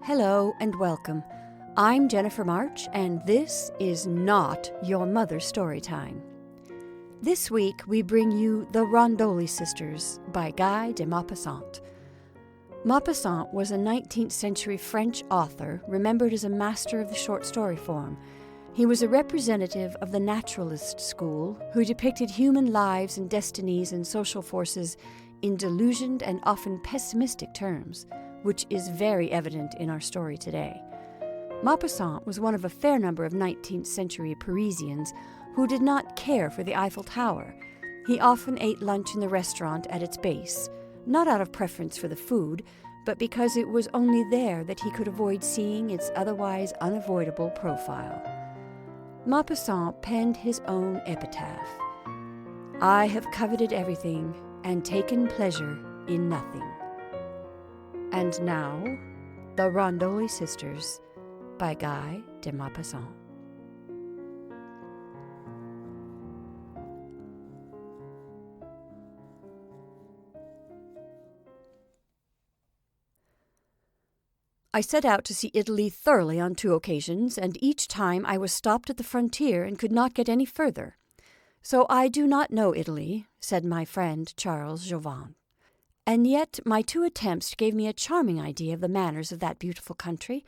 Hello and welcome. I'm Jennifer March, and this is not your mother's story time. This week we bring you The Rondoli Sisters by Guy de Maupassant. Maupassant was a 19th century French author remembered as a master of the short story form. He was a representative of the Naturalist school who depicted human lives and destinies and social forces in delusioned and often pessimistic terms, which is very evident in our story today. Maupassant was one of a fair number of 19th century Parisians who did not care for the Eiffel Tower. He often ate lunch in the restaurant at its base, not out of preference for the food, but because it was only there that he could avoid seeing its otherwise unavoidable profile. Maupassant penned his own epitaph. "I have coveted everything and taken pleasure in nothing." And now, The Rondoli Sisters by Guy de Maupassant. I set out to see Italy thoroughly on 2 occasions, and each time I was stopped at the frontier and could not get any further. "So I do not know Italy," said my friend Charles Jouvin. And yet my 2 attempts gave me a charming idea of the manners of that beautiful country.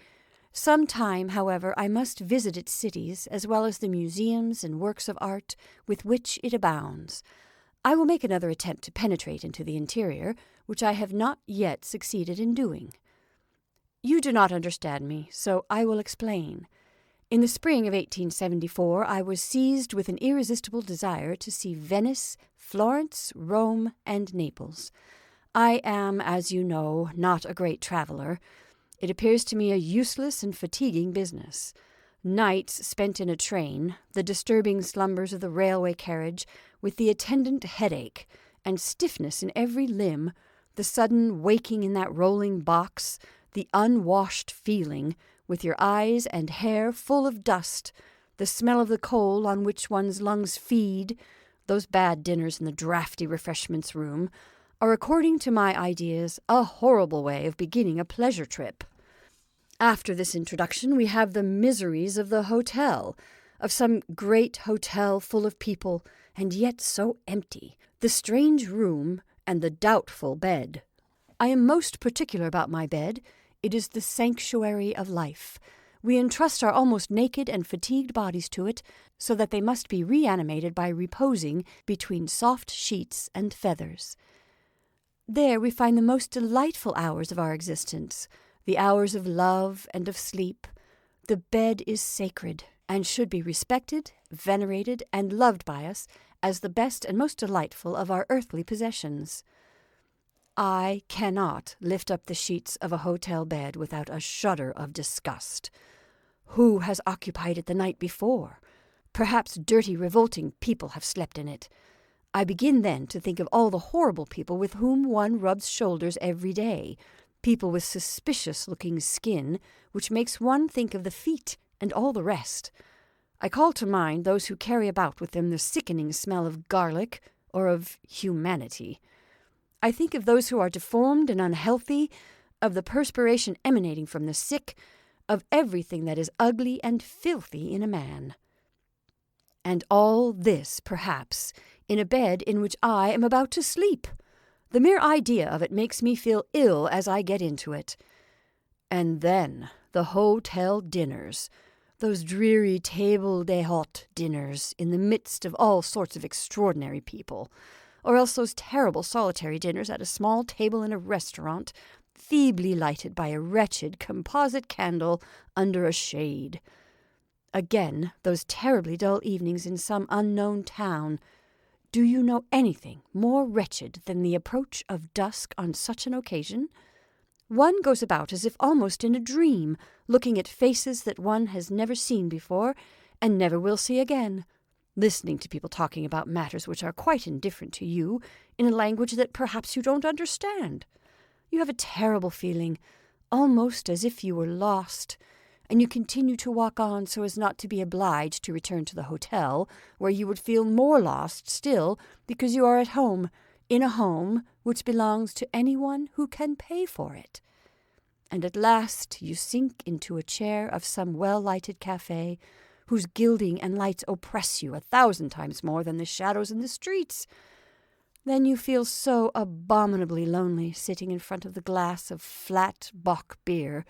Some time, however, I must visit its cities, as well as the museums and works of art with which it abounds. I will make another attempt to penetrate into the interior, which I have not yet succeeded in doing. You do not understand me, so I will explain. In the spring of 1874, I was seized with an irresistible desire to see Venice, Florence, Rome, and Naples. I am, as you know, not a great traveler. It appears to me a useless and fatiguing business. Nights spent in a train, the disturbing slumbers of the railway carriage, with the attendant headache, and stiffness in every limb, the sudden waking in that rolling box, the unwashed feeling, with your eyes and hair full of dust, the smell of the coal on which one's lungs feed, those bad dinners in the draughty refreshments room, are, according to my ideas, a horrible way of beginning a pleasure trip. After this introduction, we have the miseries of the hotel, of some great hotel full of people, and yet so empty, the strange room, and the doubtful bed. I am most particular about my bed. It is the sanctuary of life. We entrust our almost naked and fatigued bodies to it, so that they must be reanimated by reposing between soft sheets and feathers. There we find the most delightful hours of our existence, the hours of love and of sleep. The bed is sacred, and should be respected, venerated, and loved by us as the best and most delightful of our earthly possessions. I cannot lift up the sheets of a hotel bed without a shudder of disgust. Who has occupied it the night before? Perhaps dirty, revolting people have slept in it. I begin then to think of all the horrible people with whom one rubs shoulders every day, people with suspicious-looking skin, which makes one think of the feet and all the rest. I call to mind those who carry about with them the sickening smell of garlic or of humanity. I think of those who are deformed and unhealthy, of the perspiration emanating from the sick, of everything that is ugly and filthy in a man. And all this, perhaps, in a bed in which I am about to sleep. The mere idea of it makes me feel ill as I get into it. And then the hotel dinners, those dreary table d'hôte dinners in the midst of all sorts of extraordinary people, or else those terrible solitary dinners at a small table in a restaurant, feebly lighted by a wretched composite candle under a shade. Again, those terribly dull evenings in some unknown town. Do you know anything more wretched than the approach of dusk on such an occasion? One goes about as if almost in a dream, looking at faces that one has never seen before and never will see again, listening to people talking about matters which are quite indifferent to you in a language that perhaps you don't understand. You have a terrible feeling, almost as if you were lost, and you continue to walk on so as not to be obliged to return to the hotel, where you would feel more lost still because you are at home, in a home which belongs to anyone who can pay for it. and at last you sink into a chair of some well-lighted cafe, whose gilding and lights oppress you 1,000 times more than the shadows in the streets. Then you feel so abominably lonely sitting in front of the glass of flat bock beer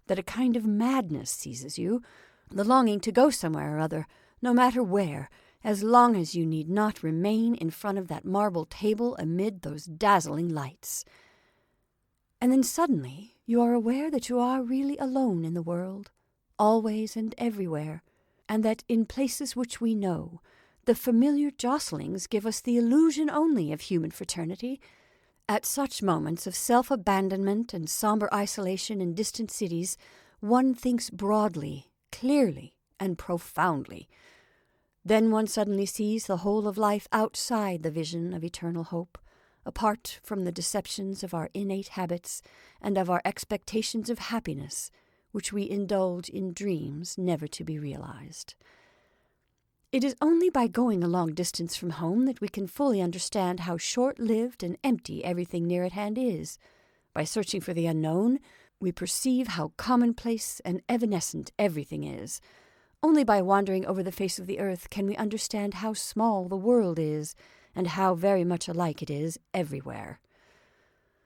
that a kind of madness seizes you, the longing to go somewhere or other, no matter where, as long as you need not remain in front of that marble table amid those dazzling lights. And then suddenly you are aware that you are really alone in the world, always and everywhere, and that in places which we know, the familiar jostlings give us the illusion only of human fraternity. At such moments of self-abandonment and somber isolation in distant cities, one thinks broadly, clearly, and profoundly. Then one suddenly sees the whole of life outside the vision of eternal hope, apart from the deceptions of our innate habits and of our expectations of happiness, which we indulge in dreams never to be realized. It is only by going a long distance from home that we can fully understand how short-lived and empty everything near at hand is. By searching for the unknown, we perceive how commonplace and evanescent everything is. Only by wandering over the face of the earth can we understand how small the world is, and how very much alike it is everywhere.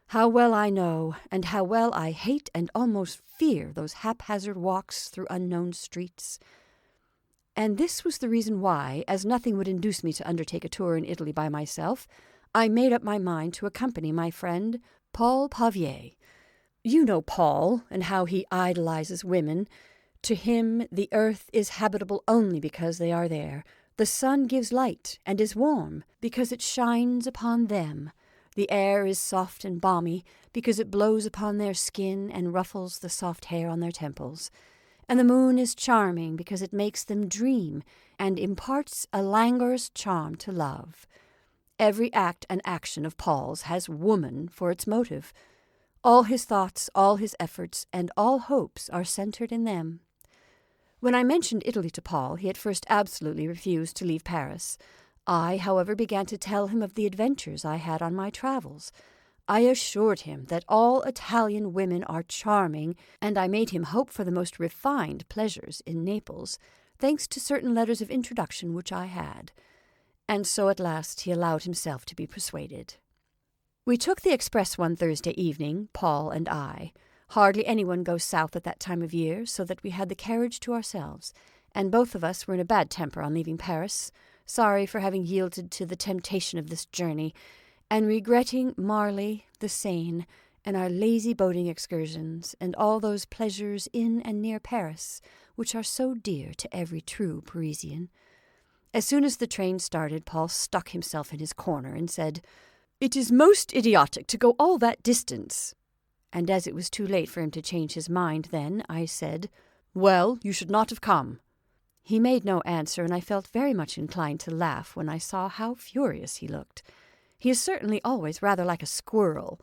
How well I know, and how well I hate and almost fear those haphazard walks through unknown streets. And this was the reason why, as nothing would induce me to undertake a tour in Italy by myself, I made up my mind to accompany my friend Paul Pavier. You know Paul, and how he idolizes women. To him the earth is habitable only because they are there. The sun gives light and is warm because it shines upon them. The air is soft and balmy because it blows upon their skin and ruffles the soft hair on their temples. And the moon is charming because it makes them dream and imparts a languorous charm to love. Every act and action of Paul's has woman for its motive. All his thoughts, all his efforts, and all hopes are centered in them. When I mentioned Italy to Paul, he at first absolutely refused to leave Paris. I, however, began to tell him of the adventures I had on my travels. I assured him that all Italian women are charming, and I made him hope for the most refined pleasures in Naples, thanks to certain letters of introduction which I had. And so at last he allowed himself to be persuaded. We took the express one Thursday evening, Paul and I. Hardly anyone goes south at that time of year, so that we had the carriage to ourselves, and both of us were in a bad temper on leaving Paris, sorry for having yielded to the temptation of this journey, and regretting Marly, the Seine, and our lazy boating excursions, and all those pleasures in and near Paris, which are so dear to every true Parisian. As soon as the train started, Paul stuck himself in his corner and said, "It is most idiotic to go all that distance." And as it was too late for him to change his mind then, I said, "Well, you should not have come." He made no answer, and I felt very much inclined to laugh when I saw how furious he looked. He is certainly always rather like a squirrel,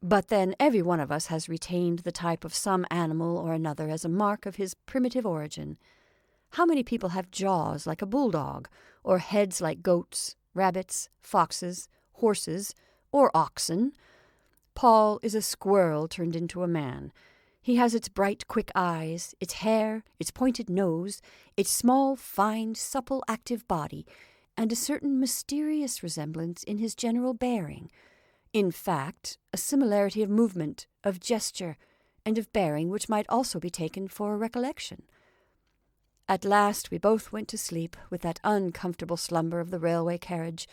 but then every one of us has retained the type of some animal or another as a mark of his primitive origin. How many people have jaws like a bulldog, or heads like goats, rabbits, foxes, horses, or oxen? Paul is a squirrel turned into a man. He has its bright, quick eyes, its hair, its pointed nose, its small, fine, supple, active body, and a certain mysterious resemblance in his general bearing. In fact, a similarity of movement, of gesture, and of bearing which might also be taken for a recollection. At last we both went to sleep with that uncomfortable slumber of the railway carriage,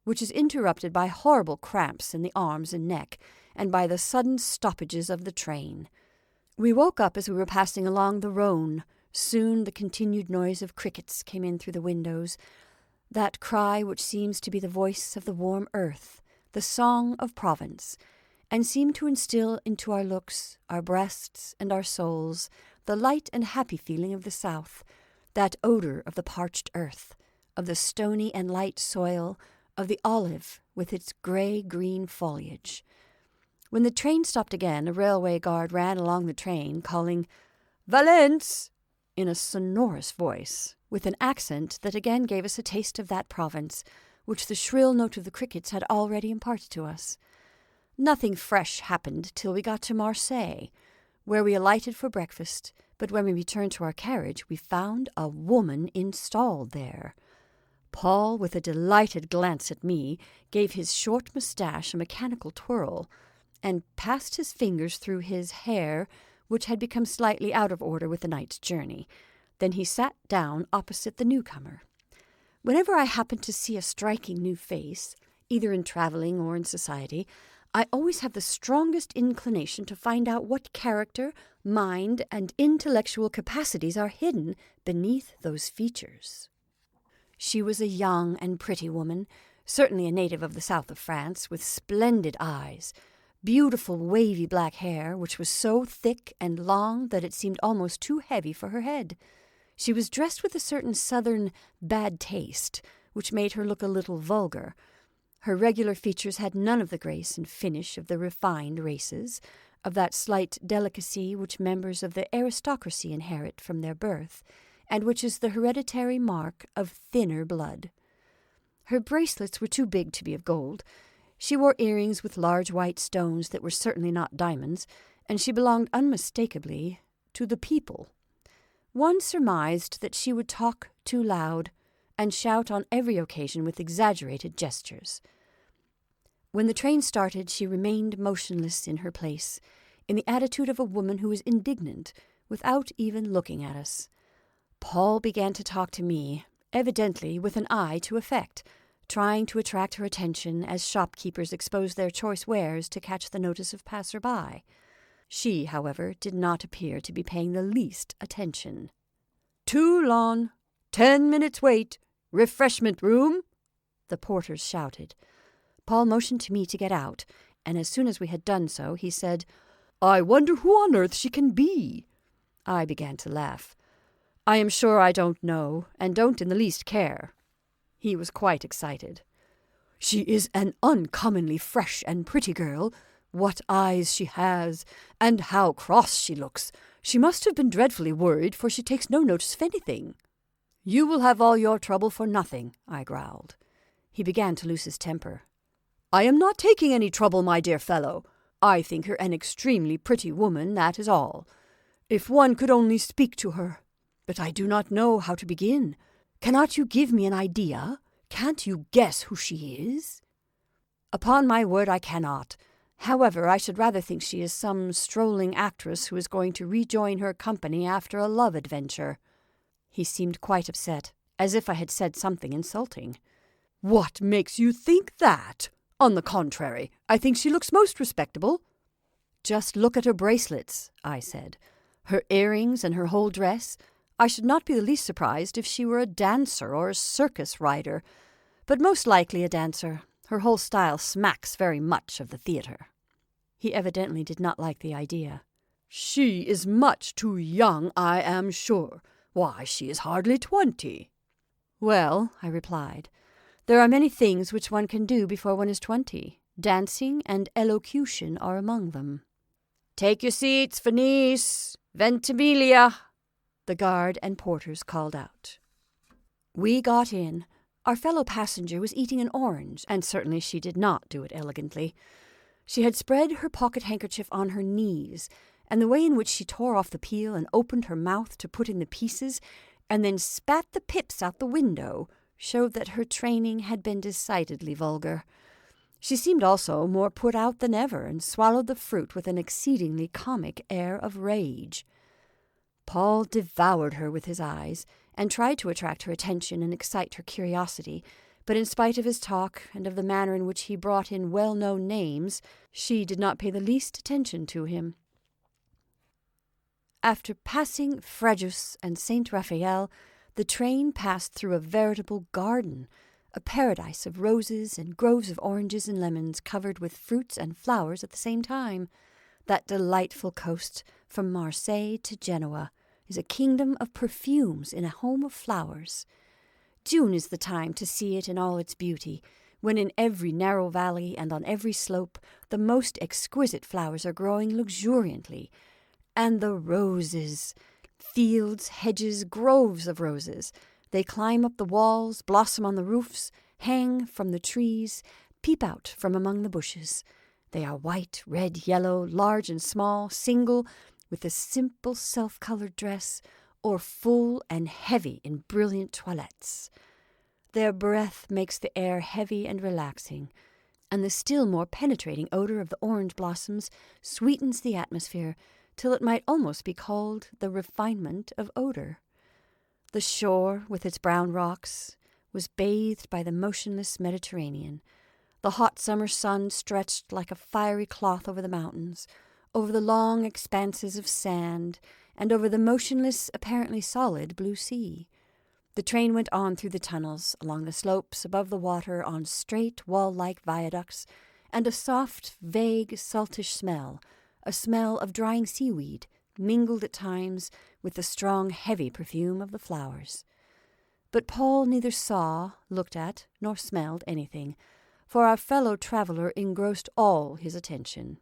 which is interrupted by horrible cramps in the arms and neck, and by the sudden stoppages of the train. We woke up as we were passing along the Rhone. Soon the continued noise of crickets came in through the windows, that cry which seems to be the voice of the warm earth, the song of Provence, and seemed to instill into our looks, our breasts, and our souls the light and happy feeling of the south, that odour of the parched earth, of the stony and light soil, of the olive with its grey-green foliage. When the train stopped again, a railway guard ran along the train, calling, "Valence!" in a sonorous voice, with an accent that again gave us a taste of that province, which the shrill note of the crickets had already imparted to us. Nothing fresh happened till we got to Marseille, where we alighted for breakfast, but when we returned to our carriage, we found a woman installed there. Paul, with a delighted glance at me, gave his short moustache a mechanical twirl, and passed his fingers through his hair, which had become slightly out of order with the night's journey. Then he sat down opposite the newcomer. Whenever I happened to see a striking new face, either in travelling or in society, I always have the strongest inclination to find out what character, mind, and intellectual capacities are hidden beneath those features. She was a young and pretty woman, certainly a native of the south of France, with splendid eyes, beautiful wavy black hair, which was so thick and long that it seemed almost too heavy for her head. She was dressed with a certain southern bad taste, which made her look a little vulgar. Her regular features had none of the grace and finish of the refined races, of that slight delicacy which members of the aristocracy inherit from their birth, and which is the hereditary mark of thinner blood. Her bracelets were too big to be of gold. She wore earrings with large white stones that were certainly not diamonds, and she belonged unmistakably to the people. One surmised that she would talk too loud, and shout on every occasion with exaggerated gestures. When the train started, she remained motionless in her place, in the attitude of a woman who is indignant, without even looking at us. Paul began to talk to me, evidently with an eye to effect, trying to attract her attention as shopkeepers expose their choice wares to catch the notice of passer-by. She, however, did not appear to be paying the least attention. "Toulon! 10 minutes wait! Refreshment room!" the porters shouted. Paul motioned to me to get out, and as soon as we had done so, he said, "I wonder who on earth she can be." I began to laugh. "I am sure I don't know, and don't in the least care." He was quite excited. "She is an uncommonly fresh and pretty girl. What eyes she has, and how cross she looks. She must have been dreadfully worried, for she takes no notice of anything." "You will have all your trouble for nothing," I growled. He began to lose his temper. "I am not taking any trouble, my dear fellow. I think her an extremely pretty woman, that is all. If one could only speak to her. But I do not know how to begin. Cannot you give me an idea? Can't you guess who she is?" "Upon my word, I cannot. However, I should rather think she is some strolling actress who is going to rejoin her company after a love adventure." He seemed quite upset, as if I had said something insulting. "What makes you think that? On the contrary, I think she looks most respectable." "Just look at her bracelets," I said. "Her earrings and her whole dress. I should not be the least surprised if she were a dancer or a circus rider, but most likely a dancer. Her whole style smacks very much of the theatre." He evidently did not like the idea. "She is much too young, I am sure. Why, she is hardly 20. "Well," I replied, "there are many things which one can do before one is 20. Dancing and elocution are among them." "Take your seats, Venice, Ventimiglia," the guard and porters called out. We got in. Our fellow passenger was eating an orange, and certainly she did not do it elegantly. She had spread her pocket-handkerchief on her knees, and the way in which she tore off the peel and opened her mouth to put in the pieces, and then spat the pips out the window, showed that her training had been decidedly vulgar. She seemed also more put out than ever, and swallowed the fruit with an exceedingly comic air of rage. Paul devoured her with his eyes, and tried to attract her attention and excite her curiosity, but in spite of his talk and of the manner in which he brought in well-known names, she did not pay the least attention to him. After passing Frejus and St. Raphael, the train passed through a veritable garden, a paradise of roses and groves of oranges and lemons covered with fruits and flowers at the same time. That delightful coast, from Marseille to Genoa, is a kingdom of perfumes in a home of flowers. June is the time to see it in all its beauty, when in every narrow valley and on every slope the most exquisite flowers are growing luxuriantly. And the roses! Fields, hedges, groves of roses. They climb up the walls, blossom on the roofs, hang from the trees, peep out from among the bushes. They are white, red, yellow, large and small, single, with a simple self-colored dress, or full and heavy in brilliant toilettes. Their breath makes the air heavy and relaxing, and the still more penetrating odor of the orange blossoms sweetens the atmosphere till it might almost be called the refinement of odor. The shore, with its brown rocks, was bathed by the motionless Mediterranean. The hot summer sun stretched like a fiery cloth over the mountains, over the long expanses of sand, and over the motionless, apparently solid, blue sea. The train went on through the tunnels, along the slopes, above the water, on straight, wall-like viaducts, and a soft, vague, saltish smell, a smell of drying seaweed, mingled at times with the strong, heavy perfume of the flowers. But Paul neither saw, looked at, nor smelled anything, for our fellow traveller engrossed all his attention.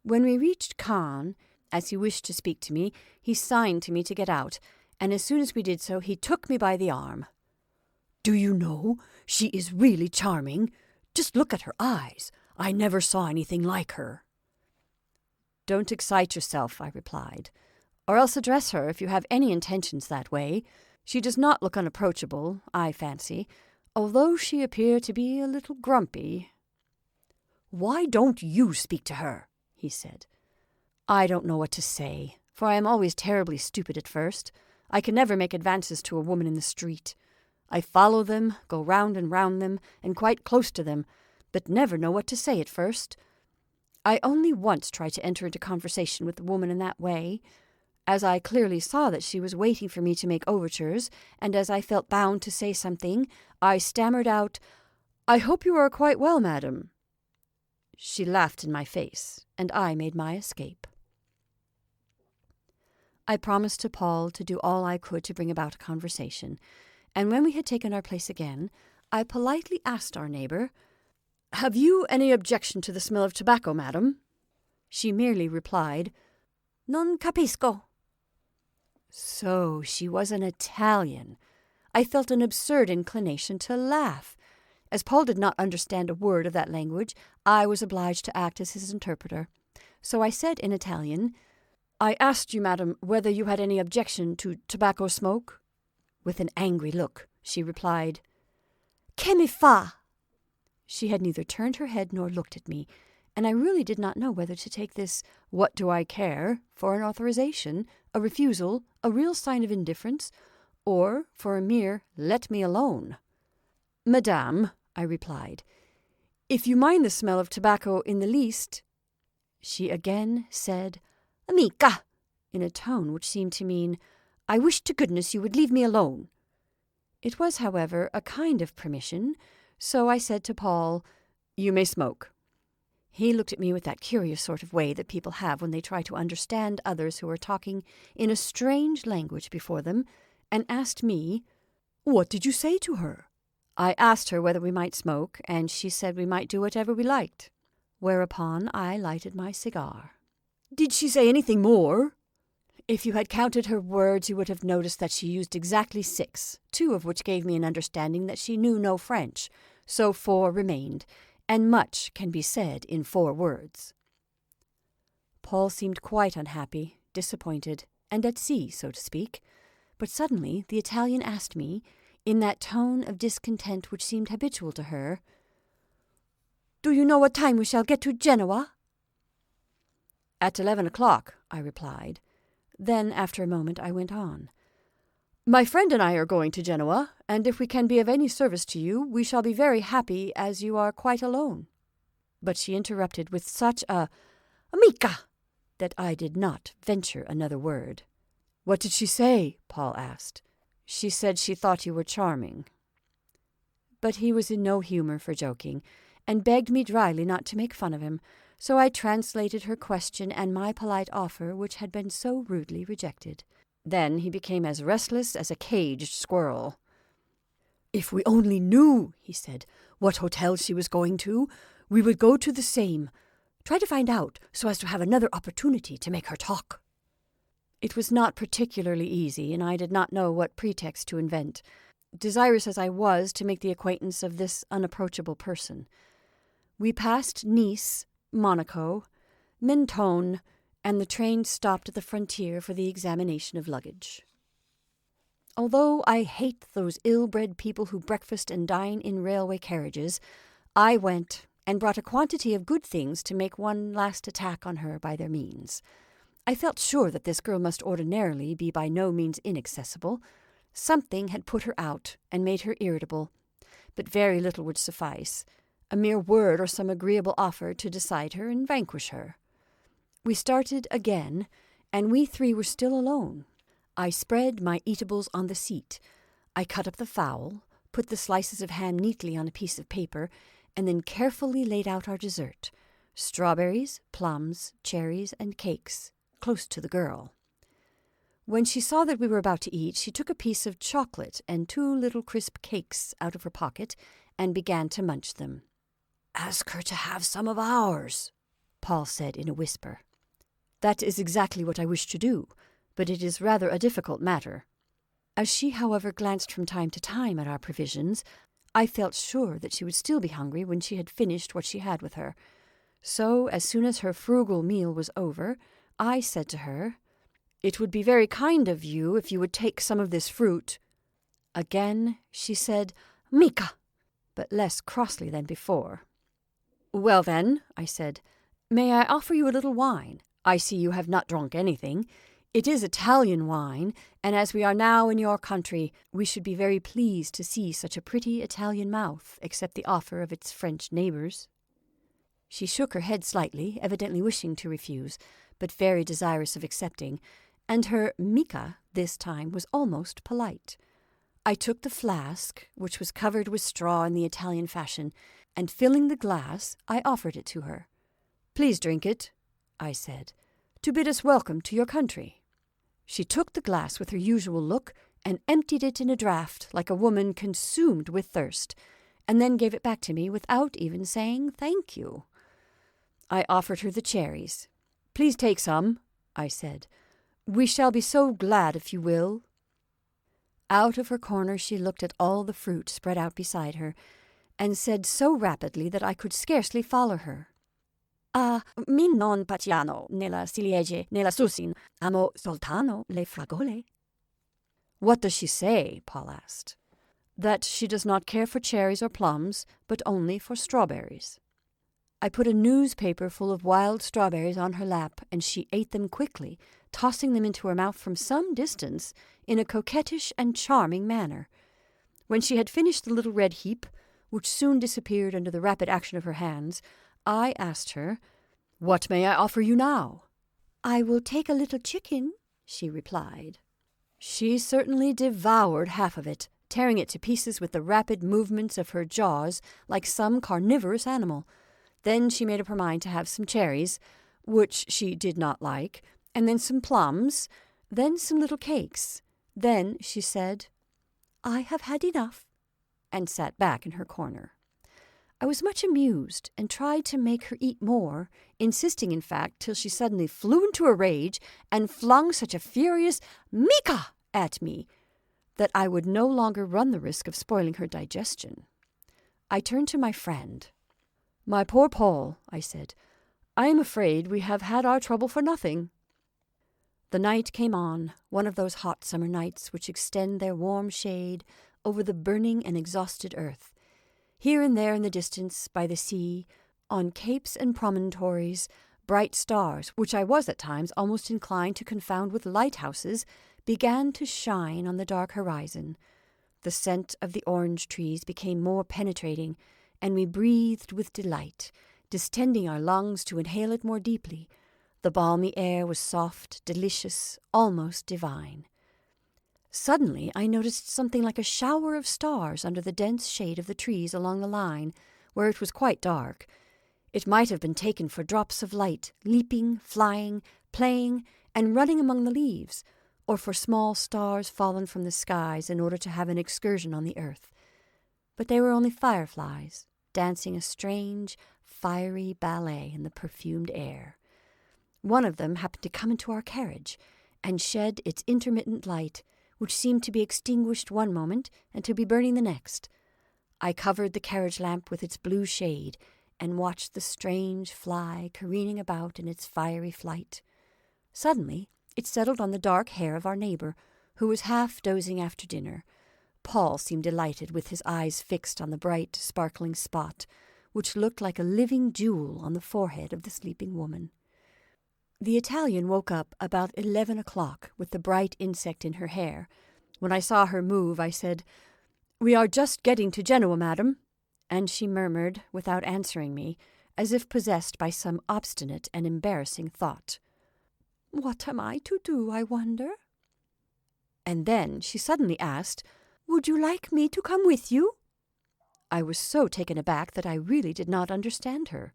When we reached Cannes, as he wished to speak to me, he signed to me to get out, and as soon as we did so, he took me by the arm. "Do you know, she is really charming. Just look at her eyes. I never saw anything like her." "Don't excite yourself," I replied, "or else address her if you have any intentions that way. She does not look unapproachable, I fancy, although she appear to be a little grumpy." "Why don't you speak to her?" he said. "I don't know what to say, for I am always terribly stupid at first. I can never make advances to a woman in the street. I follow them, go round and round them, and quite close to them, but never know what to say at first. I only once tried to enter into conversation with the woman in that way. As I clearly saw that she was waiting for me to make overtures, and as I felt bound to say something, I stammered out, 'I hope you are quite well, madam.' She laughed in my face, and I made my escape. I promised to Paul to do all I could to bring about a conversation, and when we had taken our place again, I politely asked our neighbour, 'Have you any objection to the smell of tobacco, madam?' She merely replied, 'Non capisco.' So she was an Italian. I felt an absurd inclination to laugh. As Paul did not understand a word of that language, I was obliged to act as his interpreter. So I said in Italian, 'I asked you, madam, whether you had any objection to tobacco smoke?' With an angry look, she replied, 'Che mi fa?' She had neither turned her head nor looked at me, and I really did not know whether to take this "what do I care" for an authorization, a refusal, a real sign of indifference, or for a mere "let me alone." "Madame," I replied, "if you mind the smell of tobacco in the least—" She again said, "Amica," in a tone which seemed to mean, "I wish to goodness you would leave me alone." It was, however, a kind of permission, so I said to Paul, "You may smoke." He looked at me with that curious sort of way that people have when they try to understand others who are talking in a strange language before them, and asked me, "What did you say to her?" I asked her whether we might smoke, and she said we might do whatever we liked, whereupon I lighted my cigar. "Did she say anything more?" "If you had counted her words, you would have noticed that she used exactly 6, 2 of which gave me an understanding that she knew no French, so 4 remained, and much can be said in 4 words. Paul seemed quite unhappy, disappointed, and at sea, so to speak, but suddenly the Italian asked me, in that tone of discontent which seemed habitual to her, "Do you know what time we shall get to Genoa?" "At 11 o'clock, I replied. Then, after a moment, I went on. "My friend and I are going to Genoa, and if we can be of any service to you, we shall be very happy, as you are quite alone." But she interrupted with such a "Amica!" that I did not venture another word. "What did she say?" Paul asked. "She said she thought you were charming." But he was in no humour for joking, and begged me dryly not to make fun of him, so I translated her question and my polite offer, which had been so rudely rejected. Then he became as restless as a caged squirrel. "If we only knew," he said, "what hotel she was going to, we would go to the same. Try to find out, so as to have another opportunity to make her talk." It was not particularly easy, and I did not know what pretext to invent, desirous as I was to make the acquaintance of this unapproachable person. We passed Nice, Monaco, Mentone, and the train stopped at the frontier for the examination of luggage. Although I hate those ill-bred people who breakfast and dine in railway carriages, I went and brought a quantity of good things to make one last attack on her by their means. I felt sure that this girl must ordinarily be by no means inaccessible. Something had put her out and made her irritable, but very little would suffice, a mere word or some agreeable offer to decide her and vanquish her. We started again, and we three were still alone. I spread my eatables on the seat. I cut up the fowl, put the slices of ham neatly on a piece of paper, and then carefully laid out our dessert, strawberries, plums, cherries, and cakes, close to the girl. When she saw that we were about to eat, she took a piece of chocolate and 2 little crisp cakes out of her pocket and began to munch them. "Ask her to have some of ours," Paul said in a whisper. "That is exactly what I wish to do, but it is rather a difficult matter." As she, however, glanced from time to time at our provisions, I felt sure that she would still be hungry when she had finished what she had with her. So, as soon as her frugal meal was over, I said to her, "It would be very kind of you if you would take some of this fruit." Again she said, "Mica," but less crossly than before. "Well then," I said, "may I offer you a little wine? I see you have not drunk anything. It is Italian wine, and as we are now in your country, we should be very pleased to see such a pretty Italian mouth accept the offer of its French neighbours." She shook her head slightly, evidently wishing to refuse, but very desirous of accepting, and her mica this time was almost polite. I took the flask, which was covered with straw in the Italian fashion, and filling the glass, I offered it to her. "Please drink it," I said, "to bid us welcome to your country." She took the glass with her usual look and emptied it in a draught like a woman consumed with thirst, and then gave it back to me without even saying thank you. I offered her the cherries. "Please take some," I said. "We shall be so glad if you will." Out of her corner she looked at all the fruit spread out beside her, and said so rapidly that I could scarcely follow her. Mi non paciano nella ciliegie nella susin, amo soltanto le fragole." "What does she say?" Paul asked. "That she does not care for cherries or plums, but only for strawberries." I put a newspaper full of wild strawberries on her lap, and she ate them quickly, tossing them into her mouth from some distance in a coquettish and charming manner. When she had finished the little red heap, which soon disappeared under the rapid action of her hands, I asked her, "What may I offer you now?" "I will take a little chicken," she replied. She certainly devoured half of it, tearing it to pieces with the rapid movements of her jaws like some carnivorous animal. Then she made up her mind to have some cherries, which she did not like, and then some plums, then some little cakes. Then she said, "I have had enough," and sat back in her corner. I was much amused and tried to make her eat more, insisting, in fact, till she suddenly flew into a rage and flung such a furious "Mica" at me that I would no longer run the risk of spoiling her digestion. I turned to my friend. "My poor Paul," I said, "I am afraid we have had our trouble for nothing." The night came on, one of those hot summer nights which extend their warm shade over the burning and exhausted earth. Here and there in the distance, by the sea, on capes and promontories, bright stars, which I was at times almost inclined to confound with lighthouses, began to shine on the dark horizon. The scent of the orange trees became more penetrating, and we breathed with delight, distending our lungs to inhale it more deeply. The balmy air was soft, delicious, almost divine. Suddenly I noticed something like a shower of stars under the dense shade of the trees along the line, where it was quite dark. It might have been taken for drops of light, leaping, flying, playing, and running among the leaves, or for small stars fallen from the skies in order to have an excursion on the earth. But they were only fireflies, dancing a strange, fiery ballet in the perfumed air. One of them happened to come into our carriage, and shed its intermittent light, which seemed to be extinguished one moment and to be burning the next. I covered the carriage lamp with its blue shade, and watched the strange fly careening about in its fiery flight. Suddenly, it settled on the dark hair of our neighbour, who was half dozing after dinner. Paul seemed delighted, with his eyes fixed on the bright, sparkling spot, which looked like a living jewel on the forehead of the sleeping woman. The Italian woke up about 11 o'clock with the bright insect in her hair. When I saw her move, I said, "We are just getting to Genoa, madam," and she murmured, without answering me, as if possessed by some obstinate and embarrassing thought, "What am I to do, I wonder?" And then she suddenly asked, "Would you like me to come with you?" I was so taken aback that I really did not understand her.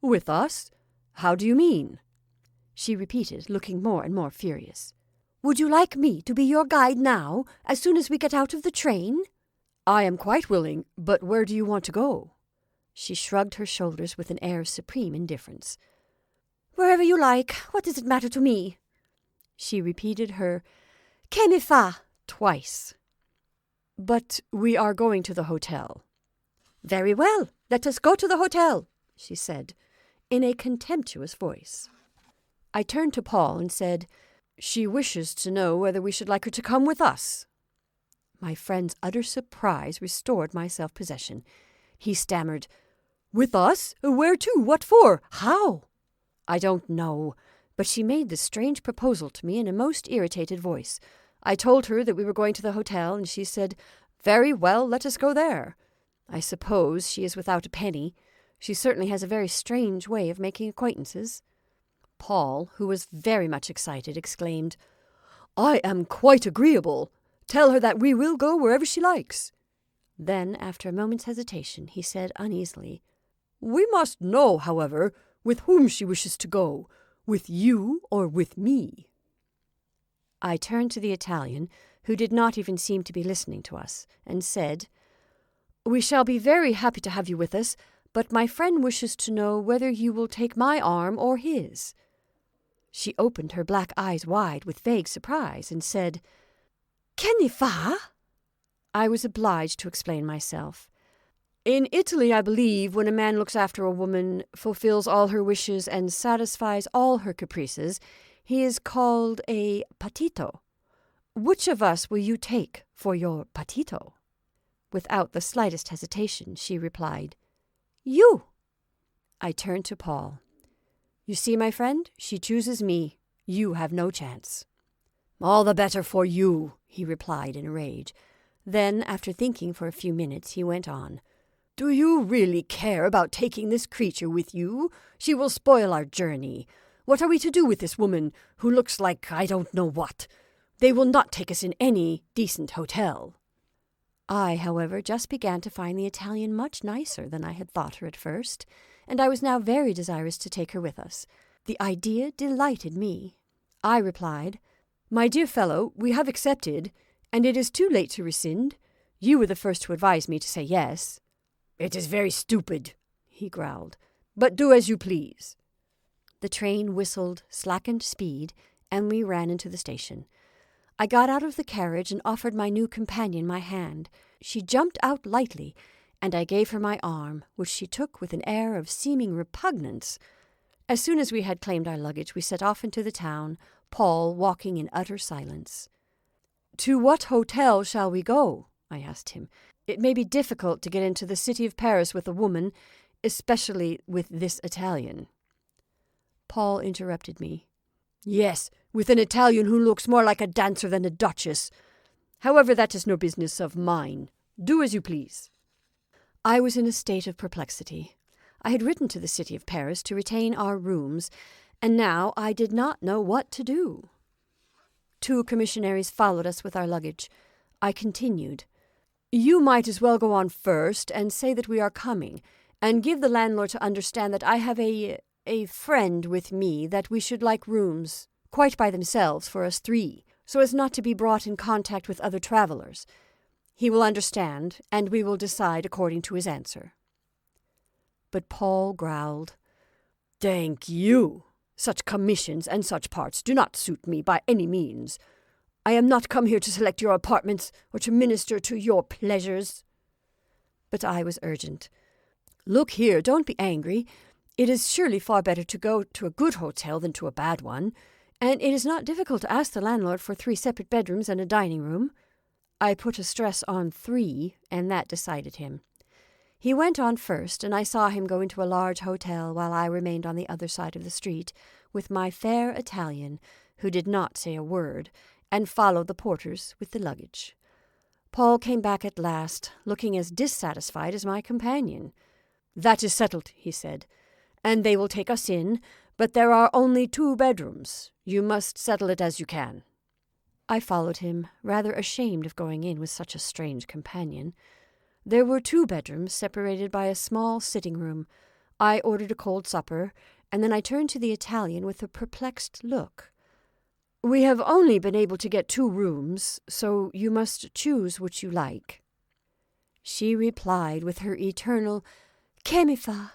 "With us? How do you mean?" She repeated, looking more and more furious. "Would you like me to be your guide now, as soon as we get out of the train?" "I am quite willing, but where do you want to go?" She shrugged her shoulders with an air of supreme indifference. "Wherever you like. What does it matter to me?" She repeated her "Que me fa?" twice. "But we are going to the hotel." "Very well, let us go to the hotel," she said, in a contemptuous voice. I turned to Paul and said, "She wishes to know whether we should like her to come with us." My friend's utter surprise restored my self-possession. He stammered, "With us? Where to? What for? How?" "I don't know, but she made this strange proposal to me in a most irritated voice. I told her that we were going to the hotel, and she said, 'Very well, let us go there.' I suppose she is without a penny. She certainly has a very strange way of making acquaintances." Paul, who was very much excited, exclaimed, "I am quite agreeable. Tell her that we will go wherever she likes." Then, after a moment's hesitation, he said uneasily, "We must know, however, with whom she wishes to go, with you or with me." I turned to the Italian, who did not even seem to be listening to us, and said, "We shall be very happy to have you with us, but my friend wishes to know whether you will take my arm or his." She opened her black eyes wide with vague surprise and said, "Que ne fa?" I was obliged to explain myself. "In Italy, I believe, when a man looks after a woman, fulfills all her wishes, and satisfies all her caprices, he is called a patito. Which of us will you take for your patito?" Without the slightest hesitation, she replied, "You." I turned to Paul. "You see, my friend, she chooses me. You have no chance." "All the better for you," he replied in a rage. Then, after thinking for a few minutes, he went on, "Do you really care about taking this creature with you? She will spoil our journey. What are we to do with this woman, who looks like I don't know what? They will not take us in any decent hotel." I, however, just began to find the Italian much nicer than I had thought her at first, and I was now very desirous to take her with us. The idea delighted me. I replied, "My dear fellow, we have accepted, and it is too late to rescind. You were the first to advise me to say yes." "It is very stupid," he growled, "but do as you please." The train whistled, slackened speed, and we ran into the station. I got out of the carriage and offered my new companion my hand. She jumped out lightly, and I gave her my arm, which she took with an air of seeming repugnance. As soon as we had claimed our luggage, we set off into the town, Paul walking in utter silence. "To what hotel shall we go?" I asked him. "It may be difficult to get into the city of Paris with a woman, especially with this Italian." Paul interrupted me. "Yes, with an Italian who looks more like a dancer than a duchess. However, that is no business of mine. Do as you please." I was in a state of perplexity. I had written to the city of Paris to retain our rooms, and now I did not know what to do. 2 commissionaries followed us with our luggage. I continued, "You might as well go on first and say that we are coming, and give the landlord to understand that I have a friend with me, that we should like rooms quite by themselves for us 3, so as not to be brought in contact with other travellers. He will understand, and we will decide according to his answer." But Paul growled, "Thank you. Such commissions and such parts do not suit me by any means. I am not come here to select your apartments or to minister to your pleasures." But I was urgent. "Look here, don't be angry. It is surely far better to go to a good hotel than to a bad one, and it is not difficult to ask the landlord for 3 separate bedrooms and a dining room." I put a stress on 3, and that decided him. He went on first, and I saw him go into a large hotel while I remained on the other side of the street with my fair Italian, who did not say a word, and followed the porters with the luggage. Paul came back at last, looking as dissatisfied as my companion. "That is settled," he said, "and they will take us in, but there are only 2 bedrooms. You must settle it as you can." I followed him, rather ashamed of going in with such a strange companion. There were 2 bedrooms separated by a small sitting room. I ordered a cold supper, and then I turned to the Italian with a perplexed look. "We have only been able to get 2 rooms, so you must choose which you like." She replied with her eternal "Che mi fa?"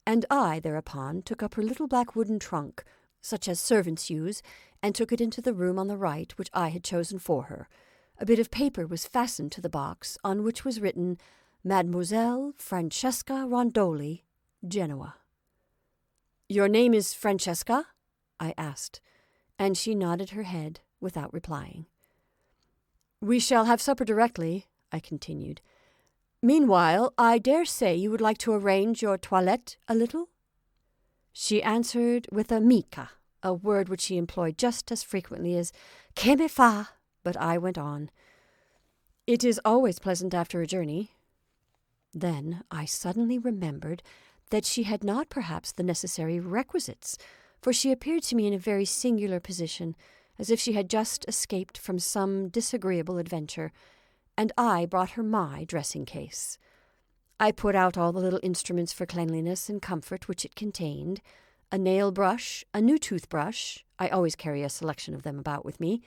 And I, thereupon, took up her little black wooden trunk, such as servants use, and took it into the room on the right, which I had chosen for her. A bit of paper was fastened to the box, on which was written, "Mademoiselle Francesca Rondoli, Genoa." "Your name is Francesca?" I asked, and she nodded her head without replying. "We shall have supper directly," I continued. "Meanwhile, I dare say you would like to arrange your toilette a little?" She answered with a mica, a word which she employed just as frequently as "Che mi fa?" But I went on. "It is always pleasant after a journey." Then I suddenly remembered that she had not perhaps the necessary requisites, for she appeared to me in a very singular position, as if she had just escaped from some disagreeable adventure, and I brought her my dressing-case. I put out all the little instruments for cleanliness and comfort which it contained, a nail-brush, a new toothbrush, I always carry a selection of them about with me,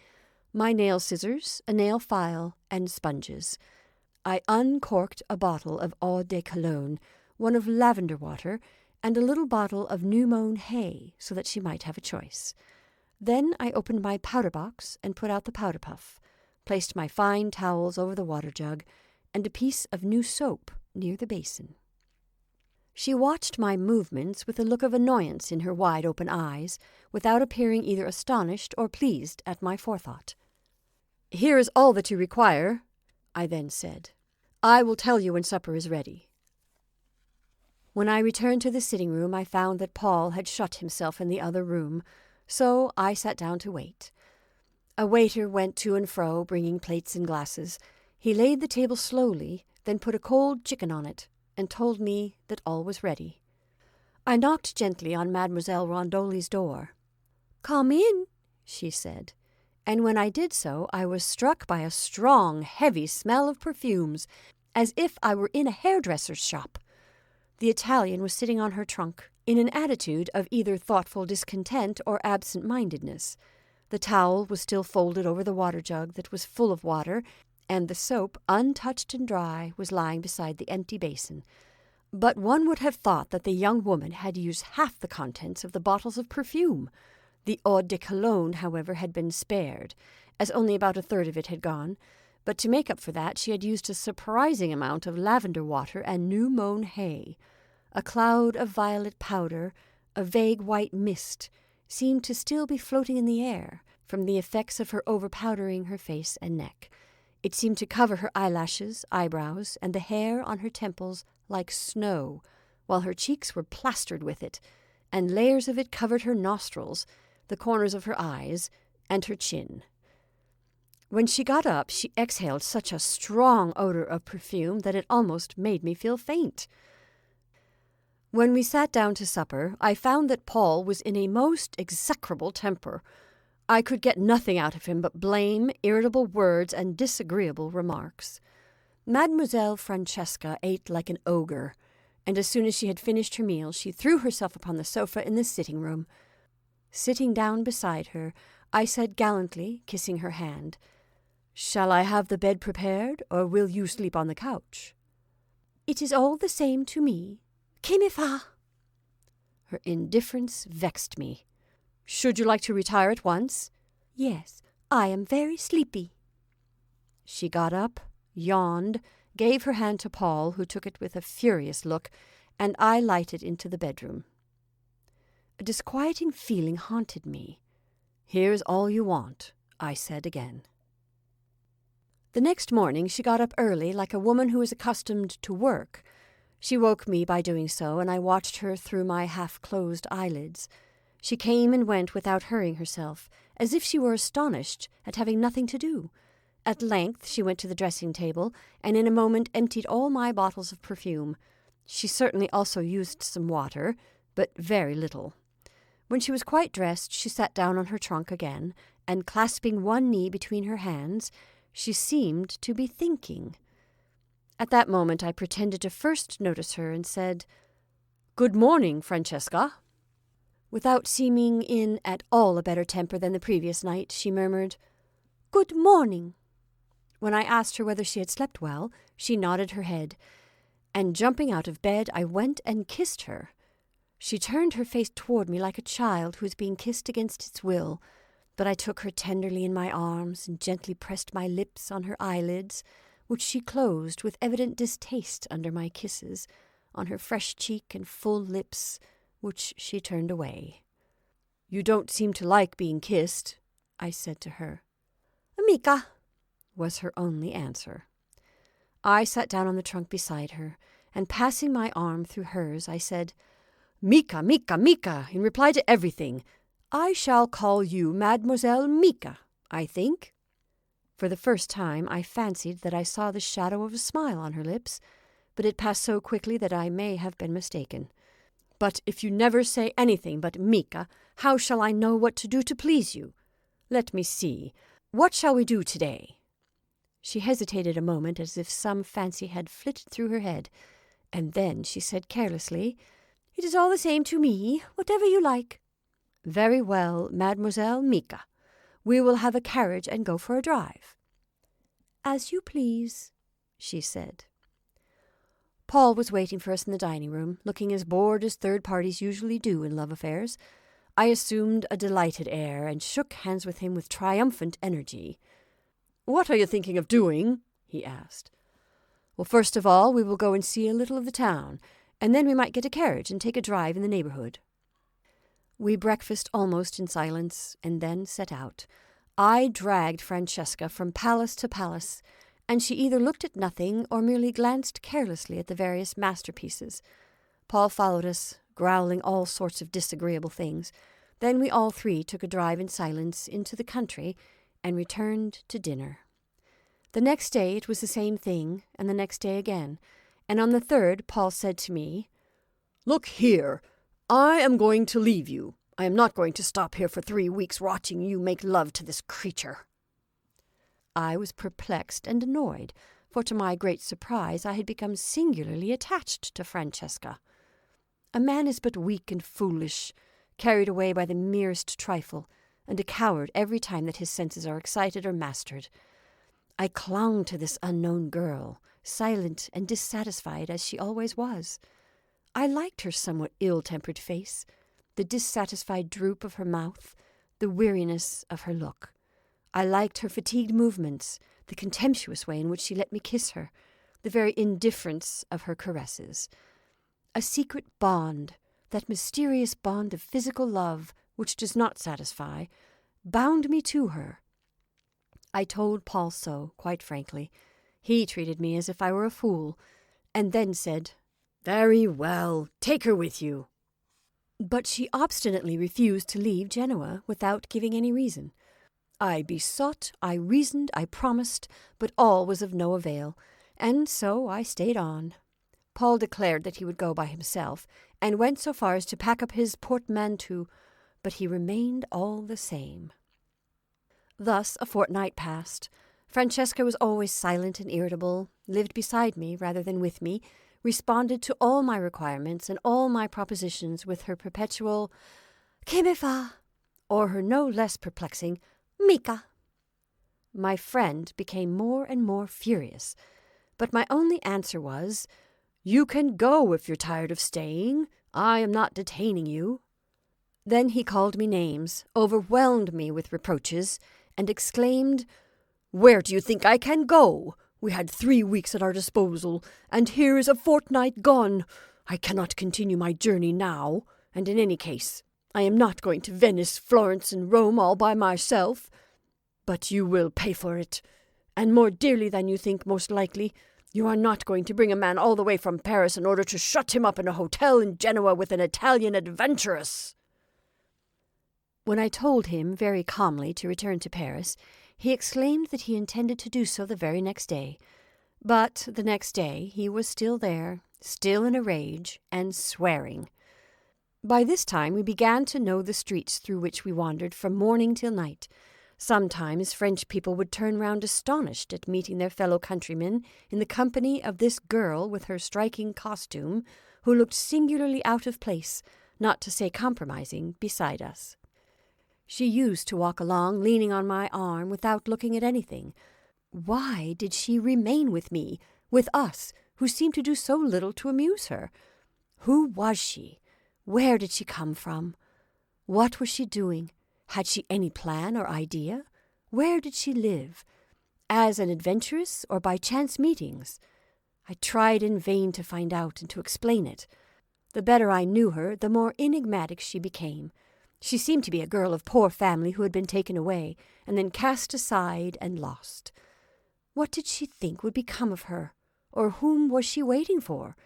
my nail scissors, a nail file, and sponges. I uncorked a bottle of eau de cologne, one of lavender water, and a little bottle of new-mown hay, so that she might have a choice. Then I opened my powder box and put out the powder puff, placed my fine towels over the water jug, and a piece of new soap near the basin. She watched my movements with a look of annoyance in her wide-open eyes, without appearing either astonished or pleased at my forethought. "Here is all that you require," I then said. "I will tell you when supper is ready." When I returned to the sitting-room, I found that Paul had shut himself in the other room, so I sat down to wait. A waiter went to and fro, bringing plates and glasses. He laid the table slowly, then put a cold chicken on it, and told me that all was ready. I knocked gently on Mademoiselle Rondoli's door. "Come in," she said, and when I did so, I was struck by a strong, heavy smell of perfumes, as if I were in a hairdresser's shop. The Italian was sitting on her trunk, in an attitude of either thoughtful discontent or absent-mindedness. The towel was still folded over the water jug that was full of water, and the soap, untouched and dry, was lying beside the empty basin. But one would have thought that the young woman had used half the contents of the bottles of perfume. The eau de cologne, however, had been spared, as only about a third of it had gone, but to make up for that she had used a surprising amount of lavender water and new-mown hay. A cloud of violet powder, a vague white mist, seemed to still be floating in the air from the effects of her overpowdering her face and neck. It seemed to cover her eyelashes, eyebrows, and the hair on her temples like snow, while her cheeks were plastered with it, and layers of it covered her nostrils, the corners of her eyes, and her chin. When she got up, she exhaled such a strong odor of perfume that it almost made me feel faint. When we sat down to supper, I found that Paul was in a most execrable temper. I could get nothing out of him but blame, irritable words, and disagreeable remarks. Mademoiselle Francesca ate like an ogre, and as soon as she had finished her meal, she threw herself upon the sofa in the sitting-room. Sitting down beside her, I said gallantly, kissing her hand, "Shall I have the bed prepared, or will you sleep on the couch?" "It is all the same to me. Che mi fa?" Her indifference vexed me. "Should you like to retire at once?" "Yes, I am very sleepy." She got up, yawned, gave her hand to Paul, who took it with a furious look, and I lighted into the bedroom. A disquieting feeling haunted me. "Here's all you want," I said again. The next morning she got up early like a woman who is accustomed to work. She woke me by doing so, and I watched her through my half-closed eyelids. She came and went without hurrying herself, as if she were astonished at having nothing to do. At length she went to the dressing-table, and in a moment emptied all my bottles of perfume. She certainly also used some water, but very little. When she was quite dressed, she sat down on her trunk again, and clasping one knee between her hands, she seemed to be thinking. At that moment I pretended to first notice her and said, "Good morning, Francesca." Without seeming in at all a better temper than the previous night, she murmured, "Good morning." When I asked her whether she had slept well, she nodded her head, and jumping out of bed, I went and kissed her. She turned her face toward me like a child who is being kissed against its will, but I took her tenderly in my arms and gently pressed my lips on her eyelids, which she closed with evident distaste under my kisses, on her fresh cheek and full lips, which she turned away. "You don't seem to like being kissed," I said to her. "Mica," was her only answer. I sat down on the trunk beside her, and passing my arm through hers, I said, "Mica, Mica, Mica, in reply to everything. I shall call you Mademoiselle Mica, I think." For the first time I fancied that I saw the shadow of a smile on her lips, but it passed so quickly that I may have been mistaken. "But if you never say anything but Mica, how shall I know what to do to please you? Let me see. What shall we do today?" She hesitated a moment as if some fancy had flitted through her head, and then she said carelessly, "It is all the same to me, whatever you like." "Very well, Mademoiselle Mica. We will have a carriage and go for a drive." "As you please," she said. Paul was waiting for us in the dining room, looking as bored as third parties usually do in love affairs. I assumed a delighted air and shook hands with him with triumphant energy. "What are you thinking of doing?" he asked. "Well, first of all, we will go and see a little of the town, and then we might get a carriage and take a drive in the neighborhood." We breakfasted almost in silence, and then set out. I dragged Francesca from palace to palace, and she either looked at nothing or merely glanced carelessly at the various masterpieces. Paul followed us, growling all sorts of disagreeable things. Then we all three took a drive in silence into the country and returned to dinner. The next day it was the same thing, and the next day again, and on the third Paul said to me, "Look here, I am going to leave you. I am not going to stop here for 3 weeks watching you make love to this creature." I was perplexed and annoyed, for to my great surprise I had become singularly attached to Francesca. A man is but weak and foolish, carried away by the merest trifle, and a coward every time that his senses are excited or mastered. I clung to this unknown girl, silent and dissatisfied as she always was. I liked her somewhat ill-tempered face, the dissatisfied droop of her mouth, the weariness of her look. I liked her fatigued movements, the contemptuous way in which she let me kiss her, the very indifference of her caresses. A secret bond, that mysterious bond of physical love which does not satisfy, bound me to her. I told Paul so, quite frankly. He treated me as if I were a fool, and then said, "Very well, take her with you." But she obstinately refused to leave Genoa without giving any reason. I besought, I reasoned, I promised, but all was of no avail, and so I stayed on. Paul declared that he would go by himself, and went so far as to pack up his portmanteau, but he remained all the same. Thus a fortnight passed. Francesca was always silent and irritable, lived beside me rather than with me, responded to all my requirements and all my propositions with her perpetual "Que me fa?" or her no less perplexing "Mica." My friend became more and more furious, but my only answer was, "You can go if you're tired of staying. I am not detaining you." Then he called me names, overwhelmed me with reproaches, and exclaimed, "Where do you think I can go? We had 3 weeks at our disposal, and here is a fortnight gone. I cannot continue my journey now, and in any case, I am not going to Venice, Florence, and Rome all by myself. But you will pay for it, and more dearly than you think, most likely. You are not going to bring a man all the way from Paris in order to shut him up in a hotel in Genoa with an Italian adventuress." When I told him very calmly to return to Paris, he exclaimed that he intended to do so the very next day. But the next day he was still there, still in a rage, and swearing. By this time we began to know the streets through which we wandered from morning till night. Sometimes French people would turn round astonished at meeting their fellow countrymen in the company of this girl with her striking costume, who looked singularly out of place, not to say compromising, beside us. She used to walk along leaning on my arm without looking at anything. Why did she remain with me, with us, who seemed to do so little to amuse her? Who was she? Where did she come from? What was she doing? Had she any plan or idea? Where did she live? As an adventuress or by chance meetings? I tried in vain to find out and to explain it. The better I knew her, the more enigmatic she became. She seemed to be a girl of poor family who had been taken away, and then cast aside and lost. What did she think would become of her? Or whom was she waiting for?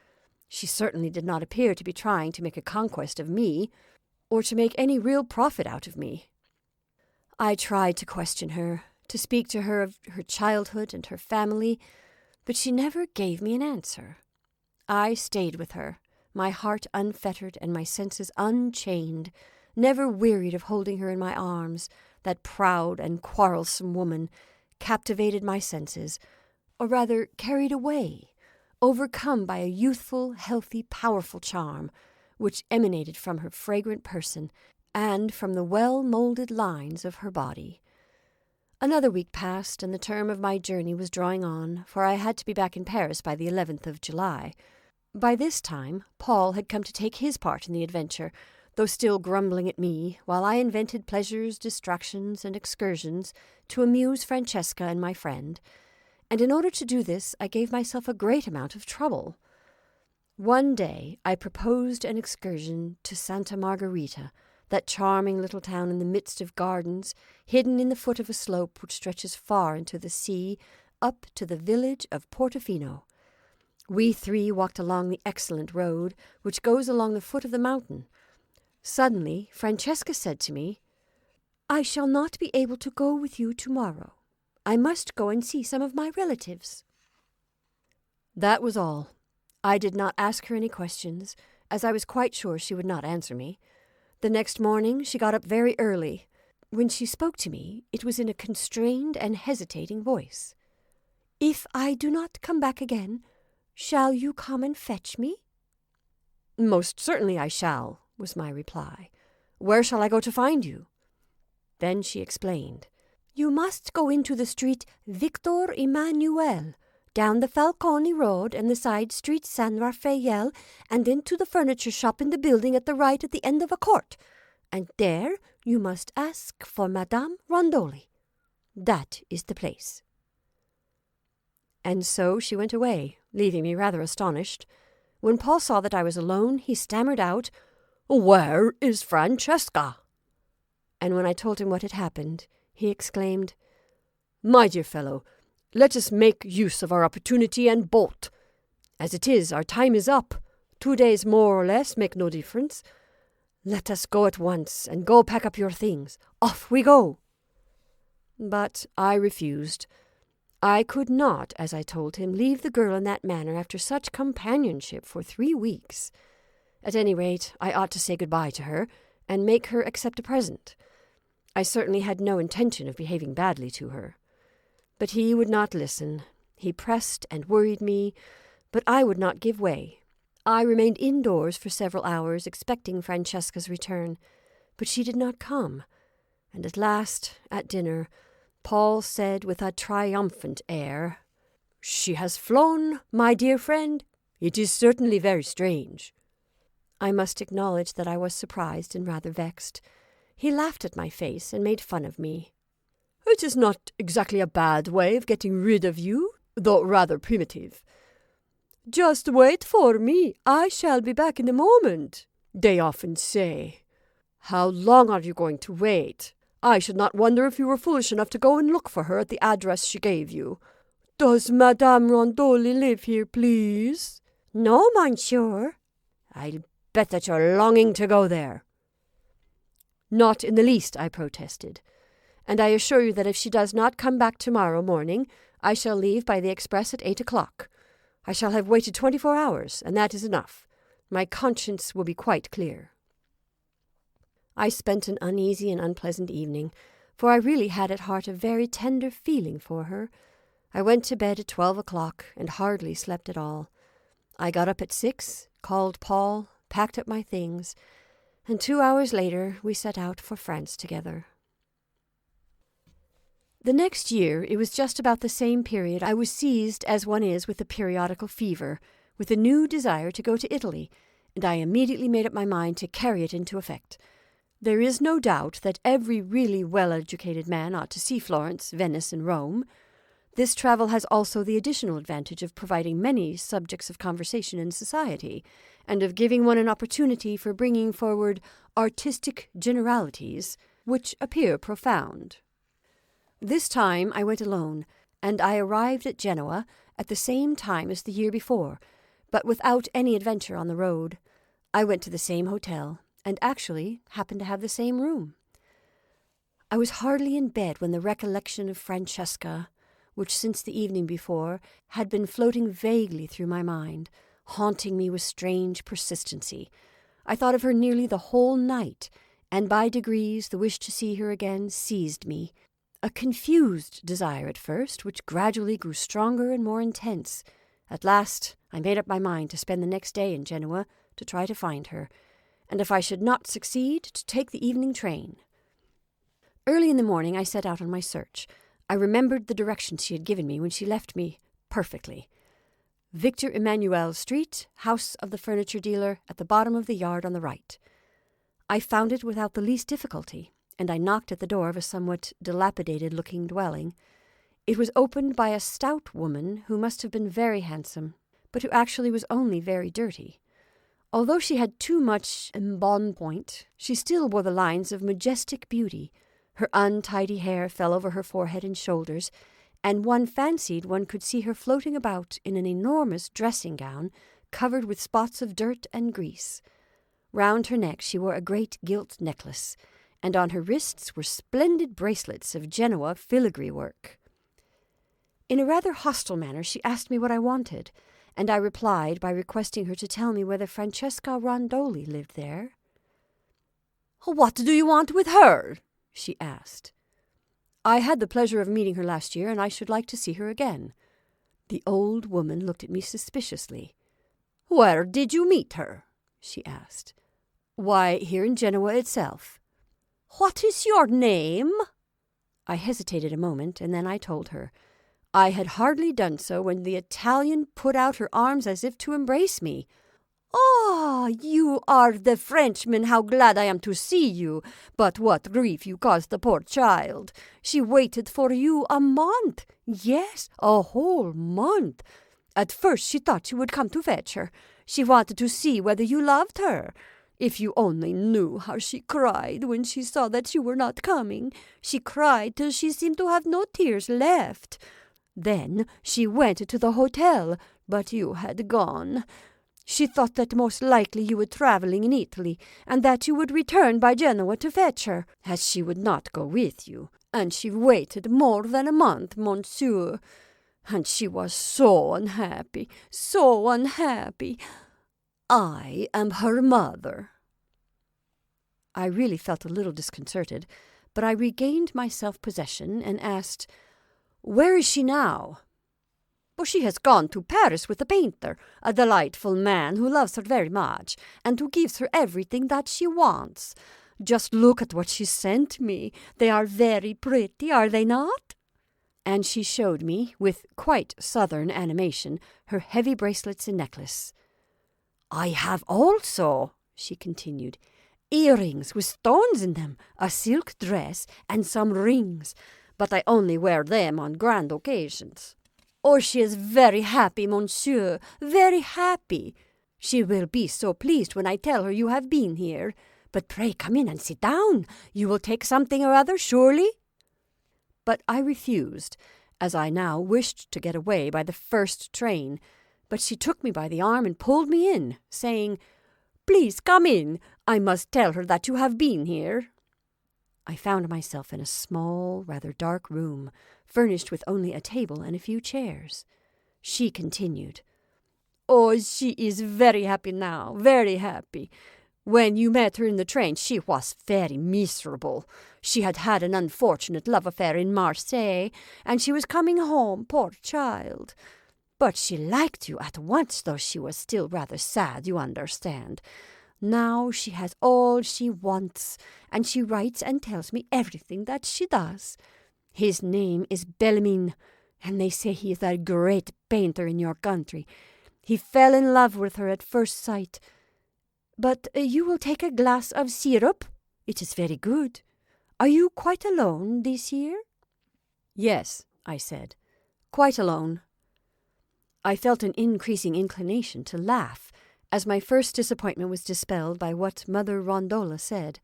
She certainly did not appear to be trying to make a conquest of me, or to make any real profit out of me. I tried to question her, to speak to her of her childhood and her family, but she never gave me an answer. I stayed with her, my heart unfettered and my senses unchained, never wearied of holding her in my arms. That proud and quarrelsome woman captivated my senses, or rather carried away, overcome by a youthful, healthy, powerful charm, which emanated from her fragrant person and from the well-moulded lines of her body. Another week passed, and the term of my journey was drawing on, for I had to be back in Paris by the 11th of July. By this time, Paul had come to take his part in the adventure, though still grumbling at me, while I invented pleasures, distractions, and excursions to amuse Francesca and my friend, and in order to do this I gave myself a great amount of trouble. One day I proposed an excursion to Santa Margherita, that charming little town in the midst of gardens, hidden in the foot of a slope which stretches far into the sea, up to the village of Portofino. We three walked along the excellent road, which goes along the foot of the mountain. Suddenly Francesca said to me, "I shall not be able to go with you tomorrow. I must go and see some of my relatives." That was all. I did not ask her any questions, as I was quite sure she would not answer me. The next morning she got up very early. When she spoke to me, it was in a constrained and hesitating voice. "If I do not come back again, shall you come and fetch me?" "Most certainly I shall," was my reply. "Where shall I go to find you?" Then she explained. "You must go into the street Victor Emmanuel, down the Falcone Road and the side street San Raphael, and into the furniture shop in the building at the right at the end of a court. And there you must ask for Madame Rondoli. That is the place." And so she went away, leaving me rather astonished. When Paul saw that I was alone, he stammered out, "Where is Francesca?" And when I told him what had happened, he exclaimed, "My dear fellow, let us make use of our opportunity and bolt. As it is, our time is up. 2 days more or less make no difference. Let us go at once, and go pack up your things. Off we go." But I refused. I could not, as I told him, leave the girl in that manner after such companionship for 3 weeks. At any rate, I ought to say good-bye to her, and make her accept a present. I certainly had no intention of behaving badly to her. But he would not listen. He pressed and worried me, but I would not give way. I remained indoors for several hours, expecting Francesca's return, but she did not come, and at last, at dinner, Paul said with a triumphant air, "She has flown, my dear friend. It is certainly very strange." I must acknowledge that I was surprised and rather vexed. He laughed at my face and made fun of me. "It is not exactly a bad way of getting rid of you, though rather primitive. Just wait for me, I shall be back in a moment, they often say. How long are you going to wait? I should not wonder if you were foolish enough to go and look for her at the address she gave you. Does Madame Rondoli live here, please? No, monsieur. I'll bet that you're longing to go there. Not in the least, I protested. And I assure you that if she does not come back tomorrow morning, I shall leave by the express at 8 o'clock. I shall have waited 24 hours, and that is enough. My conscience will be quite clear. I spent an uneasy and unpleasant evening, for I really had at heart a very tender feeling for her. I went to bed at 12 o'clock and hardly slept at all. I got up at 6, called Paul, packed up my things, and 2 hours later we set out for France together. The next year, it was just about the same period, I was seized, as one is, with a periodical fever, with a new desire to go to Italy, and I immediately made up my mind to carry it into effect. There is no doubt that every really well-educated man ought to see Florence, Venice, and Rome. This travel has also the additional advantage of providing many subjects of conversation in society, and of giving one an opportunity for bringing forward artistic generalities which appear profound. This time I went alone, and I arrived at Genoa at the same time as the year before, but without any adventure on the road. I went to the same hotel, and actually happened to have the same room. I was hardly in bed when the recollection of Francesca, which since the evening before had been floating vaguely through my mind, haunting me with strange persistency. I thought of her nearly the whole night, and by degrees the wish to see her again seized me. A confused desire at first, which gradually grew stronger and more intense. At last I made up my mind to spend the next day in Genoa to try to find her, and if I should not succeed, to take the evening train. Early in the morning I set out on my search. I remembered the directions she had given me when she left me perfectly. Victor Emmanuel Street, house of the furniture dealer, at the bottom of the yard on the right. I found it without the least difficulty, and I knocked at the door of a somewhat dilapidated-looking dwelling. It was opened by a stout woman who must have been very handsome, but who actually was only very dirty. Although she had too much embonpoint, she still wore the lines of majestic beauty. Her untidy hair fell over her forehead and shoulders, and one fancied one could see her floating about in an enormous dressing-gown covered with spots of dirt and grease. Round her neck she wore a great gilt necklace, and on her wrists were splendid bracelets of Genoa filigree work. In a rather hostile manner she asked me what I wanted, and I replied by requesting her to tell me whether Francesca Rondoli lived there. "What do you want with her?" she asked. "I had the pleasure of meeting her last year, and I should like to see her again." The old woman looked at me suspiciously. "Where did you meet her?" she asked. "Why, here in Genoa itself." "What is your name?" I hesitated a moment, and then I told her. I had hardly done so when the Italian put out her arms as if to embrace me. "Ah, you are the Frenchman! How glad I am to see you! But what grief you caused the poor child! She waited for you a month! Yes, a whole month! At first she thought you would come to fetch her. She wanted to see whether you loved her. If you only knew how she cried when she saw that you were not coming. She cried till she seemed to have no tears left. Then she went to the hotel, but you had gone. She thought that most likely you were travelling in Italy, and that you would return by Genoa to fetch her, as she would not go with you. And she waited more than a month, monsieur. And she was so unhappy, so unhappy. I am her mother." I really felt a little disconcerted, but I regained my self-possession and asked, "Where is she now?" "She has gone to Paris with a painter, a delightful man who loves her very much, and who gives her everything that she wants. Just look at what she sent me. They are very pretty, are they not?" And she showed me, with quite southern animation, her heavy bracelets and necklace. "I have also," she continued, "earrings with stones in them, a silk dress, and some rings, but I only wear them on grand occasions. Oh, she is very happy, monsieur, very happy. She will be so pleased when I tell her you have been here. But pray come in and sit down. You will take something or other, surely?" But I refused, as I now wished to get away by the first train. But she took me by the arm and pulled me in, saying, "Please come in. I must tell her that you have been here." I found myself in a small, rather dark room, furnished with only a table and a few chairs. She continued, "Oh, she is very happy now, very happy. When you met her in the train, she was very miserable. She had had an unfortunate love affair in Marseille, and she was coming home, poor child. But she liked you at once, though she was still rather sad, you understand. Now she has all she wants, and she writes and tells me everything that she does. His name is Bellarmine, and they say he is a great painter in your country. He fell in love with her at first sight. But you will take a glass of syrup? It is very good. Are you quite alone this year?" "Yes," I said, "quite alone." I felt an increasing inclination to laugh, as my first disappointment was dispelled by what Mother Rondoli said.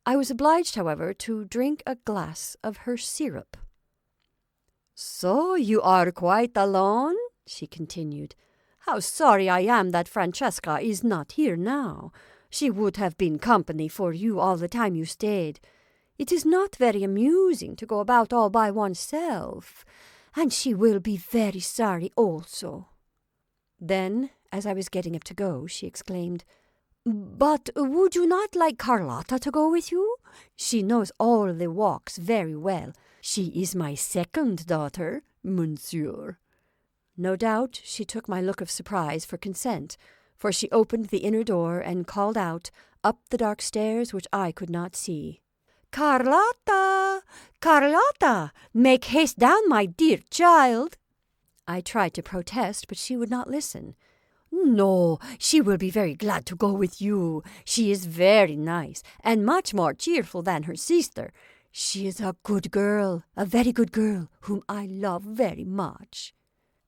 I was obliged, however, to drink a glass of her syrup. "So you are quite alone?" she continued. "How sorry I am that Francesca is not here now. She would have been company for you all the time you stayed. It is not very amusing to go about all by oneself, and she will be very sorry also." Then, as I was getting up to go, she exclaimed, "But would you not like Carlotta to go with you? She knows all the walks very well. She is my second daughter, monsieur." No doubt she took my look of surprise for consent, for she opened the inner door and called out, up the dark stairs which I could not see, "Carlotta! Carlotta! Make haste down, my dear child!" I tried to protest, but she would not listen. "No, she will be very glad to go with you. She is very nice, and much more cheerful than her sister. She is a good girl, a very good girl, whom I love very much."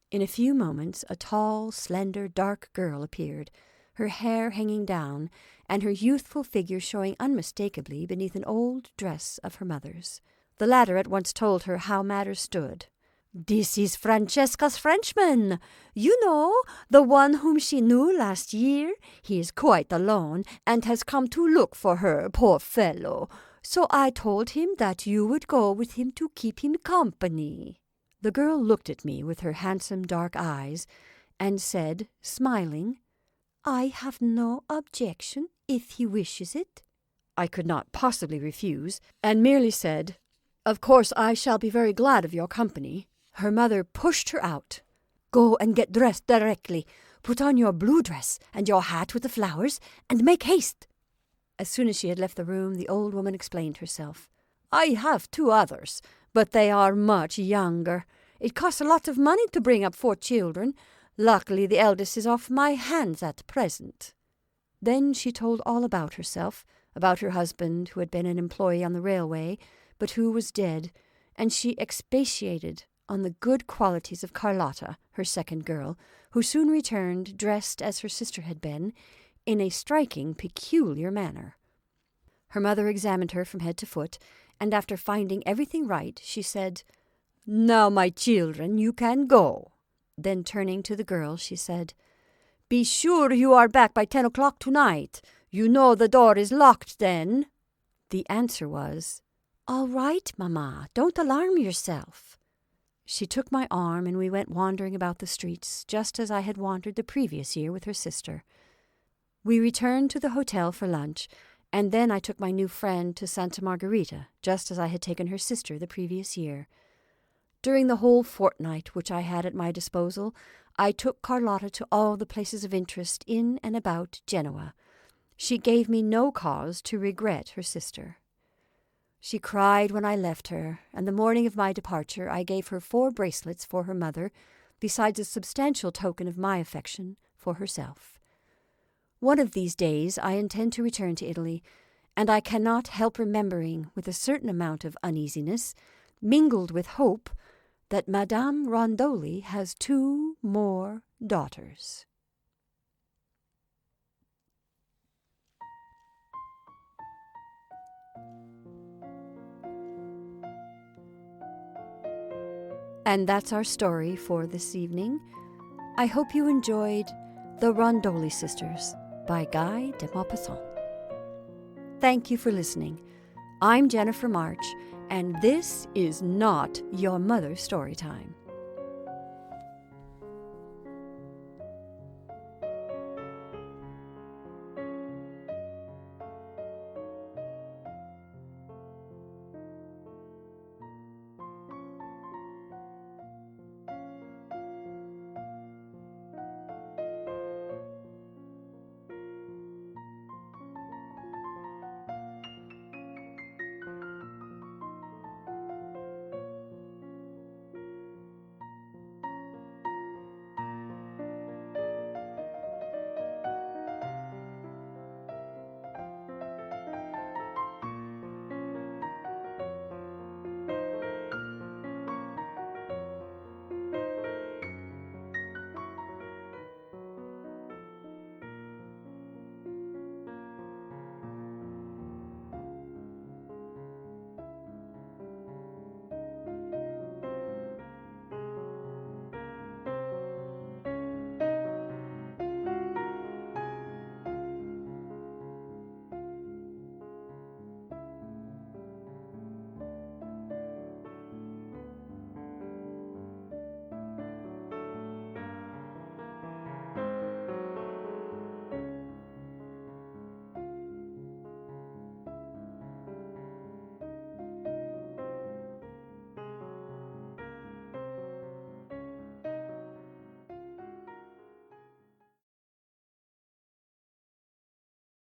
In a few moments a tall, slender, dark girl appeared, her hair hanging down, and her youthful figure showing unmistakably beneath an old dress of her mother's. The latter at once told her how matters stood. "This is Francesca's Frenchman. You know, the one whom she knew last year. He is quite alone, and has come to look for her, poor fellow. So I told him that you would go with him to keep him company." The girl looked at me with her handsome dark eyes, and said, smiling, "I have no objection, if he wishes it." I could not possibly refuse, and merely said, "Of course I shall be very glad of your company." Her mother pushed her out. "Go and get dressed directly. Put on your blue dress and your hat with the flowers, and make haste." As soon as she had left the room, the old woman explained herself. "I have 2 others, but they are much younger. It costs a lot of money to bring up 4 children. Luckily, the eldest is off my hands at present." Then she told all about herself, about her husband, who had been an employee on the railway, but who was dead, and she expatiated on the good qualities of Carlotta, her second girl, who soon returned, dressed as her sister had been, in a striking, peculiar manner. Her mother examined her from head to foot, and after finding everything right, she said, "Now, my children, you can go." Then turning to the girl, she said, "Be sure you are back by 10 o'clock tonight. You know the door is locked then." The answer was, "All right, Mamma, don't alarm yourself." She took my arm, and we went wandering about the streets, just as I had wandered the previous year with her sister. We returned to the hotel for lunch, and then I took my new friend to Santa Margherita, just as I had taken her sister the previous year. During the whole fortnight which I had at my disposal, I took Carlotta to all the places of interest in and about Genoa. She gave me no cause to regret her sister. She cried when I left her, and the morning of my departure I gave her 4 bracelets for her mother, besides a substantial token of my affection for herself. One of these days I intend to return to Italy, and I cannot help remembering, with a certain amount of uneasiness, mingled with hope, that Madame Rondoli has 2 more daughters. And that's our story for this evening. I hope you enjoyed The Rondoli Sisters by Guy de Maupassant. Thank you for listening. I'm Jennifer March, and this is not your mother's story time.